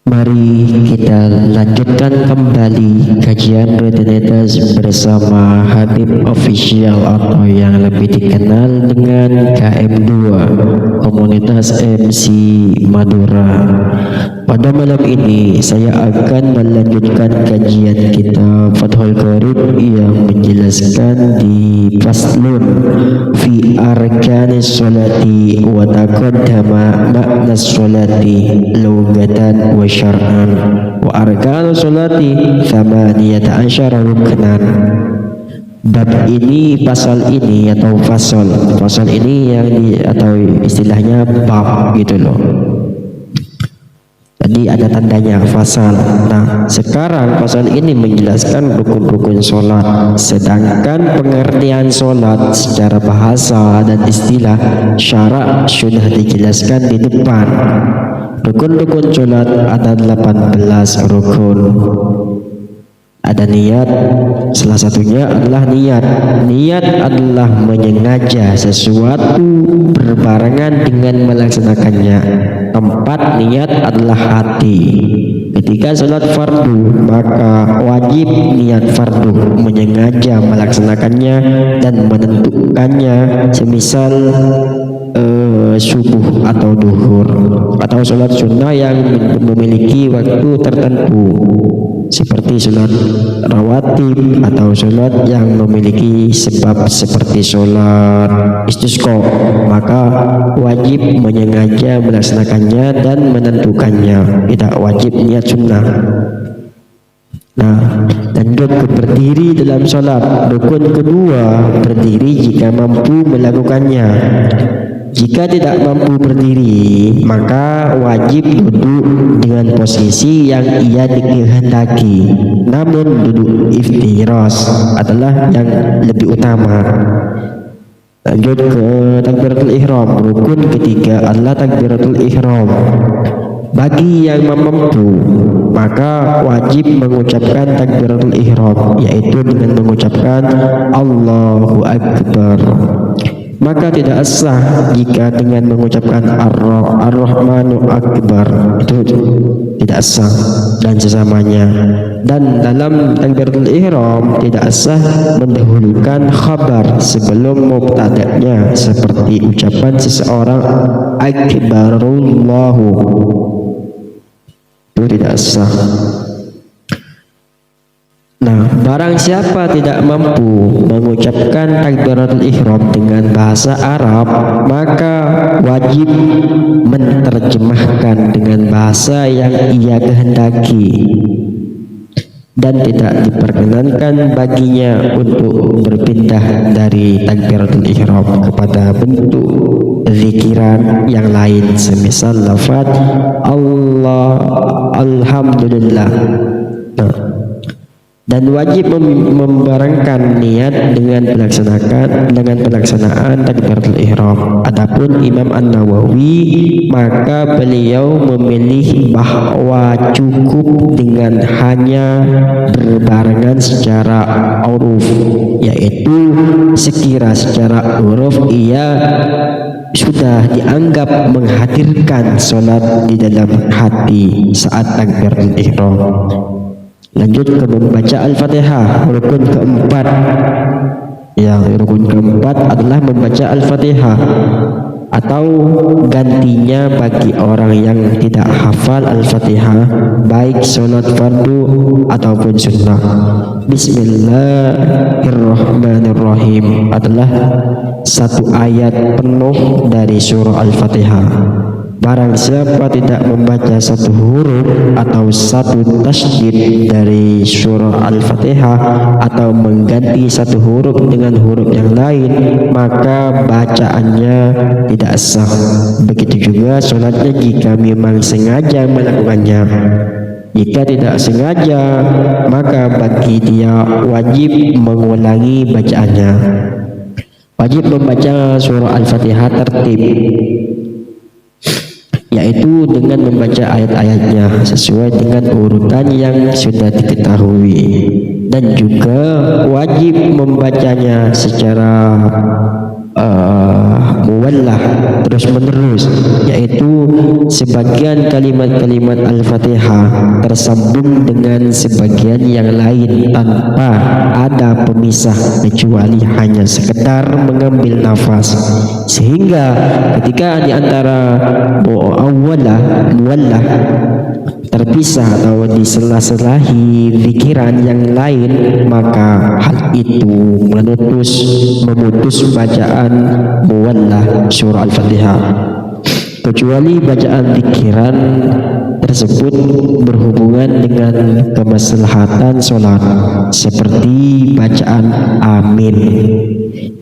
Mari kita lanjutkan kembali kajian rutinitas bersama Habib Official atau yang lebih dikenal dengan KM2, Komunitas MC Madura. Pada malam ini saya akan melanjutkan kajian kita Fathul Qorib yang menjelaskan di faslun fi arkanis sholati wa taqaddama makna sholati lugatan wa syar'an wa arkanus sholati thamaniyata asyara ruknan. Bab ini, pasal ini atau fasal ini yang atau istilahnya bab gitu loh. Jadi ada tandanya fasal. Nah, sekarang pasal ini menjelaskan rukun-rukun sholat, sedangkan pengertian sholat secara bahasa dan istilah syarak sudah dijelaskan di depan. Rukun-rukun sholat ada 18 rukun. Ada niat, salah satunya adalah niat. Niat adalah menyengaja sesuatu berbarengan dengan melaksanakannya. Tempat niat adalah hati. Ketika sholat fardu, maka wajib niat fardu, menyengaja melaksanakannya dan menentukannya, semisal subuh atau duhur, atau sholat sunnah yang memiliki waktu tertentu seperti sholat rawatib atau sholat yang memiliki sebab seperti sholat istisqa, maka wajib menyengaja melaksanakannya dan menentukannya, tidak wajib niat sunnah. Nah, lanjut ke berdiri dalam sholat. Rukun kedua, berdiri jika mampu melakukannya. Jika tidak mampu berdiri, maka wajib duduk dengan posisi yang ia dikehendaki. Namun duduk iftiras adalah yang lebih utama. Lanjut ke takbiratul ihram. Rukun ketiga adalah takbiratul ihram. Bagi yang mampu, maka wajib mengucapkan takbiratul ihram, yaitu dengan mengucapkan Allahu Akbar. Maka tidak sah jika dengan mengucapkan Ar-Rahmanu Akbar, itu tidak sah dan sesamanya. Dan dalam takbiratul ihram tidak sah mendahulukan khabar sebelum mubtada'nya, seperti ucapan seseorang Akbarullahu, itu tidak sah. Nah, barang siapa tidak mampu mengucapkan takbiratul ihram dengan bahasa Arab, maka wajib menerjemahkan dengan bahasa yang ia kehendaki, dan tidak diperkenankan baginya untuk berpindah dari takbiratul ihram kepada bentuk zikiran yang lain, semisal lafaz Allah, Alhamdulillah. Nah, dan wajib membarengkan niat dengan pelaksanaan takbiratul ihram. Adapun Imam An-Nawawi, maka beliau memilih bahwa cukup dengan hanya berbarengan secara uruf, yaitu sekira secara uruf ia sudah dianggap menghadirkan sholat di dalam hati saat takbiratul ihram. Lanjut ke membaca Al-Fatihah. Rukun keempat, rukun keempat adalah membaca Al-Fatihah, atau gantinya bagi orang yang tidak hafal Al-Fatihah, baik sholat fardu ataupun sunnah. Bismillahirrahmanirrahim adalah satu ayat penuh dari surah Al-Fatihah. Barang siapa tidak membaca satu huruf atau satu tasydid dari surah Al-Fatihah, atau mengganti satu huruf dengan huruf yang lain, maka bacaannya tidak sah. Begitu juga sholatnya jika memang sengaja melakukannya. Jika tidak sengaja, maka bagi dia wajib mengulangi bacaannya. Wajib membaca surah Al-Fatihah tertib, yaitu dengan membaca ayat-ayatnya sesuai dengan urutan yang sudah diketahui, dan juga wajib membacanya secara muwallah terus menerus, yaitu sebagian kalimat-kalimat Al-Fatihah tersambung dengan sebagian yang lain tanpa ada pemisah kecuali hanya sekedar mengambil nafas, sehingga ketika di antara muwallah terpisah atau disela-selahi pikiran yang lain, maka hal itu memutus bacaan muwallah surah Al-Fatihah, kecuali bacaan pikiran tersebut berhubungan dengan kemaslahatan sholat, seperti bacaan amin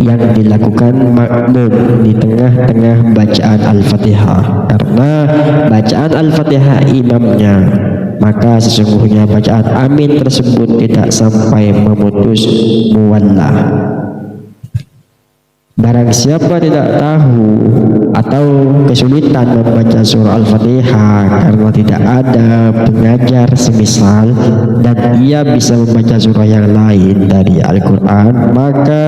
yang dilakukan makmum di tengah-tengah bacaan Al-Fatihah. Karena bacaan Al-Fatihah imamnya, maka sesungguhnya bacaan amin tersebut tidak sampai memutus muwallah. Barang siapa tidak tahu atau kesulitan membaca surah Al-Fatihah karena tidak ada pengajar semisal, dan ia bisa membaca surah yang lain dari Al-Quran, maka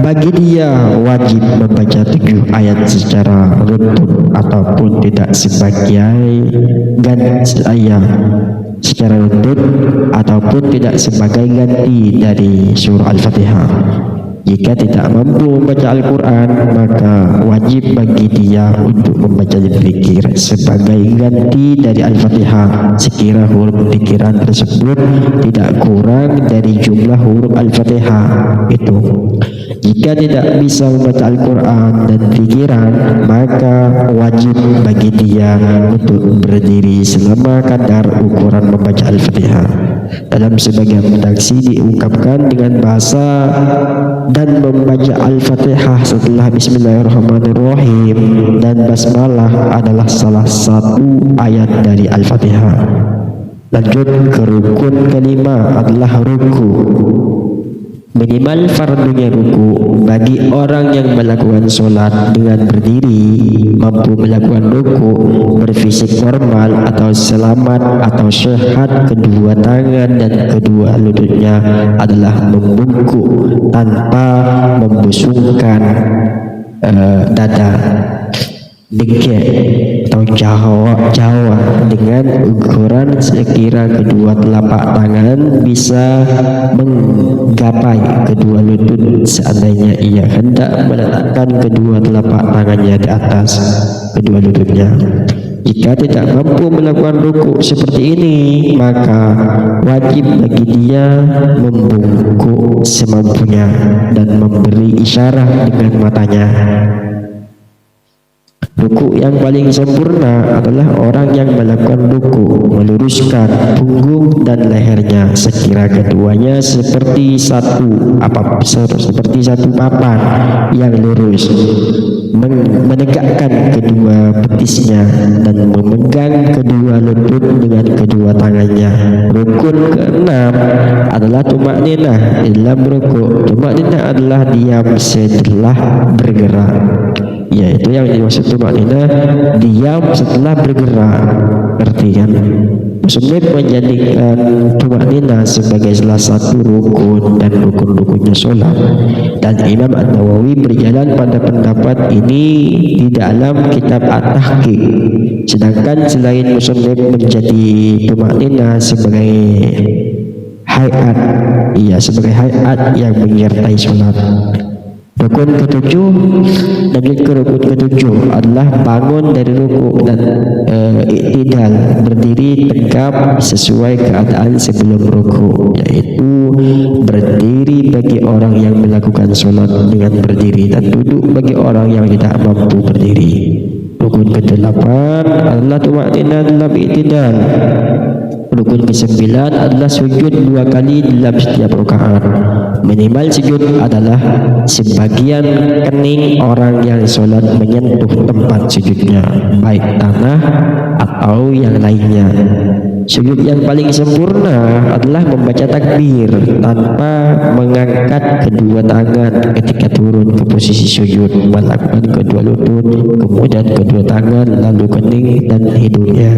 bagi dia wajib membaca 7 ayat secara runtut ataupun tidak sebagai ayat secara runtut ataupun tidak sebagai ganti dari surah Al-Fatihah. Jika tidak mampu membaca Al-Quran, maka wajib bagi dia untuk membaca zikir sebagai ganti dari Al-Fatihah, sekira huruf pikiran tersebut tidak kurang dari jumlah huruf Al-Fatihah itu. Jika tidak bisa membaca Al-Quran dan pikiran, maka wajib bagi dia untuk berdiri selama kadar ukuran membaca Al-Fatihah. Dalam sebagian redaksi diungkapkan dengan bahasa dan membaca Al-Fatihah setelah Bismillahirrahmanirrahim dan Basmalah adalah salah satu ayat dari Al-Fatihah. Lanjut ke rukun kelima adalah ruku. Minimal fardunya ruku bagi orang yang melakukan sholat dengan berdiri, mampu melakukan ruku berfisik normal atau selamat atau sehat, kedua tangan dan kedua lututnya adalah membungkuk tanpa membusungkan dada, dengkek atau jawa dengan ukuran sekira kedua telapak tangan bisa menggapai kedua lutut seandainya ia hendak meletakkan kedua telapak tangannya di atas kedua lututnya. Jika tidak mampu melakukan ruku seperti ini, maka wajib bagi dia membungkuk semampunya dan memberi isyarat dengan matanya. Ruku yang paling sempurna adalah orang yang melakukan ruku meluruskan punggung dan lehernya sekira keduanya seperti satu papan yang lurus, menegakkan kedua betisnya dan memegang kedua lutut dengan kedua tangannya. Rukun keenam adalah tumakninah dalam ruku. Tumakninah adalah diam setelah bergerak, yaitu yang dimaksud tumakninah diam setelah bergerak. Ngerti kan? Muslim menjadikan tumakninah sebagai salah satu rukun dan rukun-rukunnya sholat, dan Imam An-Nawawi berjalan pada pendapat ini di dalam kitab At-Tahqiq. Sedangkan selain Muslim menjadi tumakninah sebagai hayat yang menyertai sholat. Rukun ketujuh, lanjut ke rukun ketujuh adalah bangun dari ruku dan i'tidal, berdiri tegap sesuai keadaan sebelum ruku, yaitu berdiri bagi orang yang melakukan sholat dengan berdiri dan duduk bagi orang yang tidak mampu berdiri. Rukun ke-8 adalah tumakninah dalam i'tidal. Rukun ke-9 adalah sujud 2 kali dalam setiap rakaat. Minimal sujud adalah sebagian kening orang yang sholat menyentuh tempat sujudnya, baik tanah atau yang lainnya. Sujud yang paling sempurna adalah membaca takbir tanpa mengangkat kedua tangan ketika turun ke posisi sujud, melakukan kedua lutut, kemudian kedua tangan, lalu kening dan hidungnya.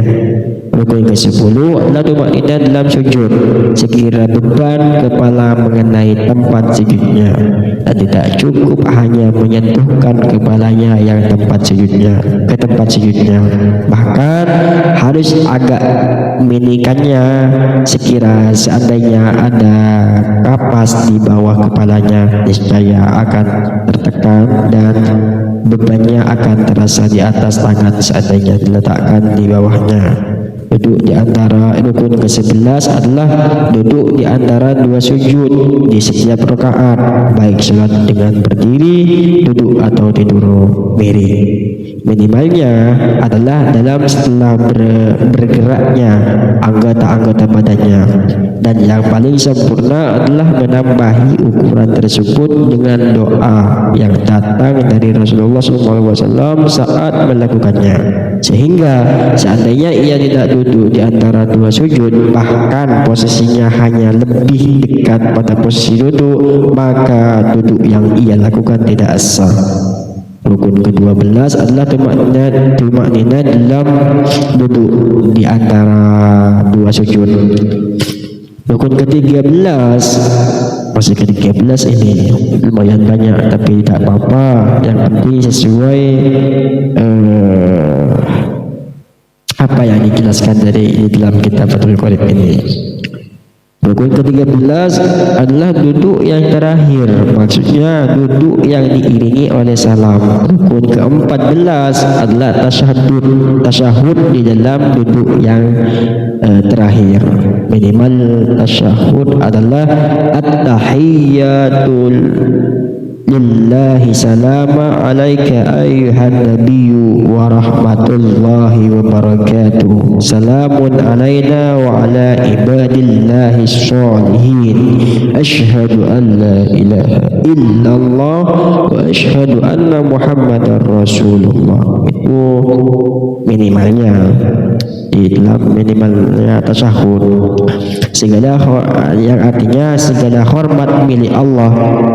Rukun ke-10 adalah tumakninah dalam sujud, sekira beban kepala mengenai tempat sujudnya dan tidak cukup hanya menyentuhkan kepalanya yang tempat sujudnya ke tempat sujudnya, bahkan harus agak meninggikannya sekira seandainya ada kapas di bawah kepalanya, niscaya akan tertekan dan bebannya akan terasa di atas tangan seandainya diletakkan di bawahnya. Duduk di antara rukun ke-11 adalah duduk di antara dua sujud di setiap rakaat, baik salat dengan berdiri, duduk atau tidur miring. Minimalnya adalah dalam setelah bergeraknya anggota-anggota badannya, dan yang paling sempurna adalah menambahi ukuran tersebut dengan doa yang datang dari Rasulullah SAW saat melakukannya, sehingga seandainya ia tidak duduk di antara dua sujud, bahkan posisinya hanya lebih dekat pada posisi duduk, maka duduk yang ia lakukan tidak sah. Rukun ke-12 adalah tumakninah dalam duduk di antara dua sujud. Rukun ke-13, masih ke-13 ini lumayan banyak tapi tidak apa-apa, yang penting sesuai apa yang dijelaskan dari dalam kitab Fathul Qorib ini. Rukun ke-13 adalah duduk yang terakhir, maksudnya duduk yang diiringi oleh salam. Rukun ke-14 adalah tasyahud di dalam duduk yang terakhir. Minimal tasyahud adalah at-tahiyyatul lillahi salama alaika ayyuhan nabiyyu wa rahmatullahi wa barakatuh, salamun alaina wa ala ibadillahi sholihin, ashhadu an la ilaha illallah wa ashhadu anna muhammadar rasulullah. Itu minimalnya di dalam minimalnya tasyahud. Segala yang artinya segala hormat milik Allah,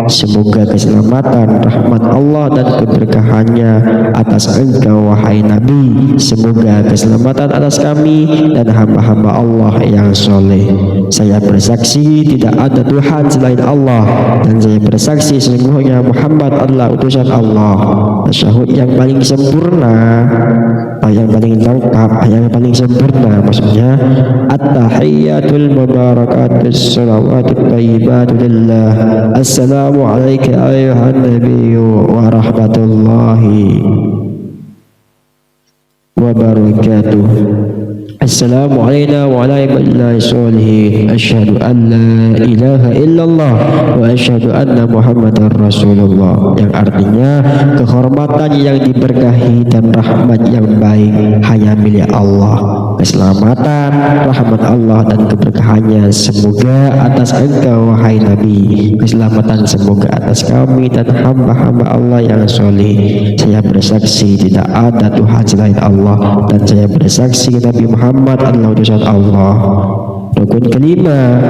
semoga keselamatan, rahmat Allah dan keberkahannya atas engkau wahai Nabi, semoga keselamatan atas kami dan hamba-hamba Allah yang soleh. Saya bersaksi tidak ada Tuhan selain Allah, dan saya bersaksi sesungguhnya Muhammad adalah utusan Allah. Tasyahud yang paling sempurna, yang paling lengkap, yang paling sempurna maksudnya at-tahiyyatul mubarakatus salawatut thayyibatu lillah, assalamu alayka ayyuhan nabiyyu wa rahmatullahi wa barakatuh, assalamu alayna wa ala ibadillahi sholihin, asyhadu an la ilaha illallah wa asyhadu anna muhammadar rasulullah. Yang artinya kehormatan yang diberkahi dan rahmat yang baik hanya milik Allah. Keselamatan, rahmat Allah dan keberkahannya semoga atas engkau wahai Nabi. Keselamatan semoga atas kami dan hamba-hamba Allah yang soleh. Saya bersaksi tidak ada Tuhan selain Allah, dan saya bersaksi Nabi Muhammad adalah utusan Allah. Rukun kelima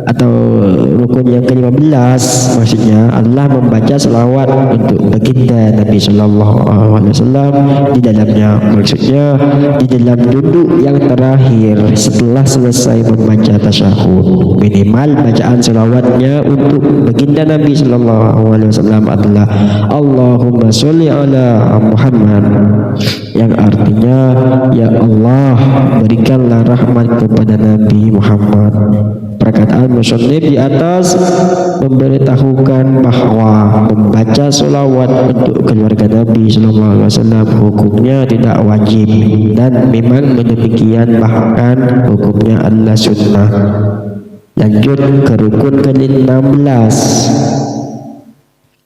atau rukun yang ke-15 maksudnya adalah membaca selawat untuk baginda Nabi Sallallahu Alaihi Wasallam di dalamnya, maksudnya di dalam duduk yang terakhir setelah selesai membaca tasyahud. Minimal bacaan selawatnya untuk baginda Nabi Sallallahu Alaihi Wasallam adalah Allahumma sholli ala Muhammad, yang artinya ya Allah berikanlah rahmat kepada Nabi Muhammad. Perkataan musannif di atas memberitahukan bahwa membaca selawat untuk keluarga Nabi Sallallahu Alaihi Wasallam hukumnya tidak wajib, dan memang demikian, bahkan hukumnya adalah sunnah. Lanjut ke rukun ke-16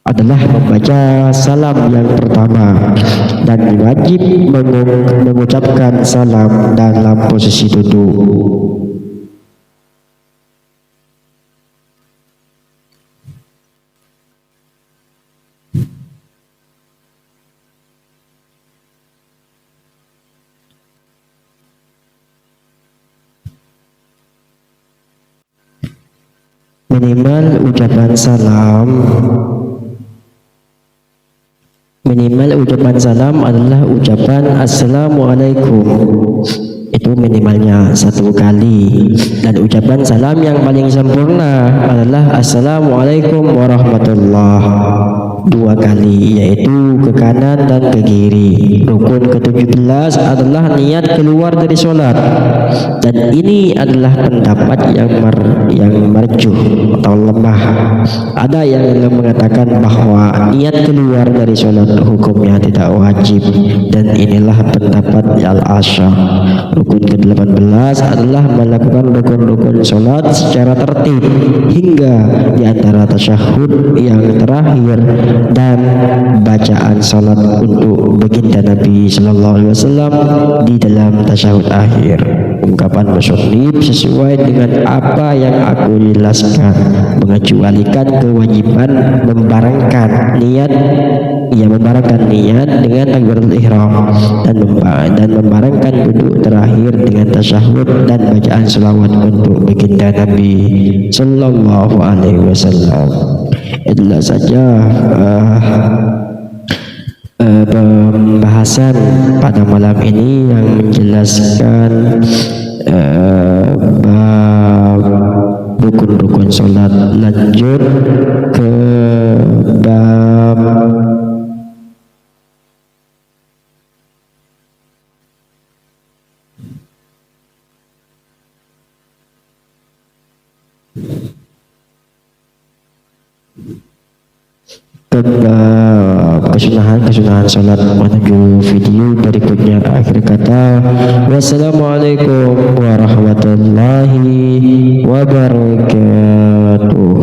adalah membaca salam yang pertama, dan wajib mengucapkan salam dalam posisi duduk. Minimal ucapan salam adalah ucapan assalamualaikum. yaitu minimalnya 1 kali. Dan ucapan salam yang paling sempurna adalah Assalamualaikum warahmatullahi 2 kali, yaitu ke kanan dan ke kiri. Rukun ke-17 adalah niat keluar dari sholat, dan ini adalah pendapat yang marjuh atau lemah. Ada yang mengatakan bahwa niat keluar dari sholat hukumnya tidak wajib, dan inilah pendapat Al-Asy'ari. Rukun ke-18 adalah melakukan rukun-rukun sholat secara tertib hingga di antara tasyahud yang terakhir dan bacaan salat untuk baginda Nabi sallallahu alaihi wasallam di dalam tasyahud akhir. Ungkapan musannif sesuai dengan apa yang aku jelaskan, mengecualikan kewajiban membarengkan niat dengan takbiratul ihram dan membarengkan duduk terakhir dengan tasyahud dan bacaan selawat untuk baginda Nabi sallallahu alaihi wasallam. Itulah saja pembahasan pada malam ini yang menjelaskan bab rukun-rukun sholat. Lanjut ke bab kesunahan sholat menuju video berikutnya. Akhir kata, wassalamualaikum warahmatullahi wabarakatuh.